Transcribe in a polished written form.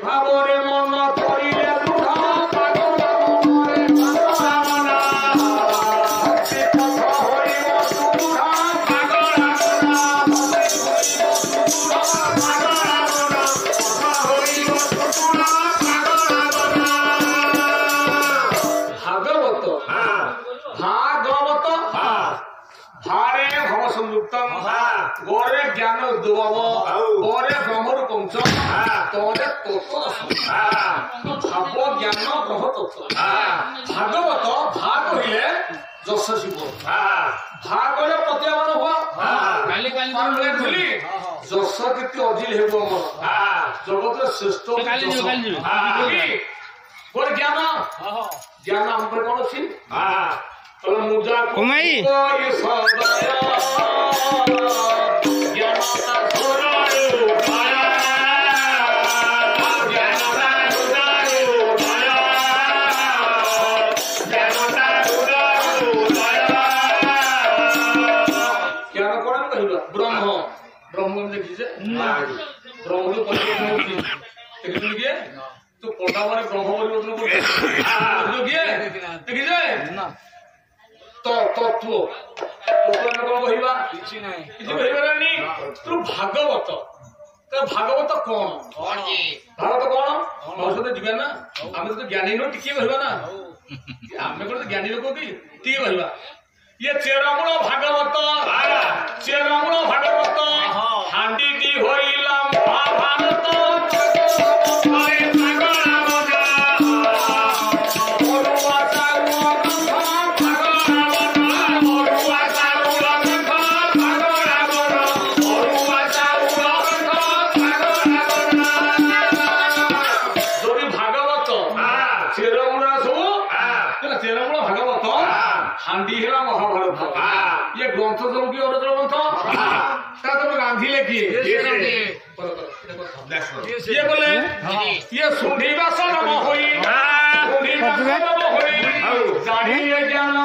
ভাবরে মন করিলে দুঃখ পাগল মনে ভাবনা ভক্তি পথ হইব সুদূর পাগল মনা ভাগবত ভাগবত ভারে ভব সংযুক্তম গরে জ্ঞান উদ্ভব গরে ব্রহ্মর পঞ্চ তরে তত্ত্ব ভাব জ্ঞান ব্রহ্ম তত্ত্ব ভাগবত ভাগ হইলে যশ শিব ভাগ হইলে প্রত্যাবন হওয়া ধুলি যশ কীর্তি অজিল হেব আমার জগতের শ্রেষ্ঠ গোটে জ্ঞান জ্ঞান আমার কোণ ଅଛି মুজা কমাই ব্রহ্ম ব্রহ্ম দেখিছে ব্রহ্ম দেখিছে তো পড়া মানে ব্রহ্ম পরিবর্তন করছে দেখিছে তত্ত্ব কଣ କହିବା କିଛି କହିବାନି ତୁ ଭାଗବତ ଭାଗବତ କଣ ଭାଗବତ କଣ ମଣିଷ ଯିବା ନା ଆମେ ତ ଜ୍ଞାନୀ ନୁହଁ ଟିକେ କହିବା ନା ଆମେ କଣ ଜ୍ଞାନୀ ଲୋକ କି ଟିକେ କହିବା ଇଏ ଚେରମୂଳ ଭାଗବତ ଚେରମୂଳ ଭାଗବତ ହାଣ୍ଡିଟି ହୋଇଲା ମହାଭାରତ हांडी है महाभारत ये ग्रंथ सब की और ग्रंथ गांधी किए ये बोले ये सुनिबा सनम होई ज्ञान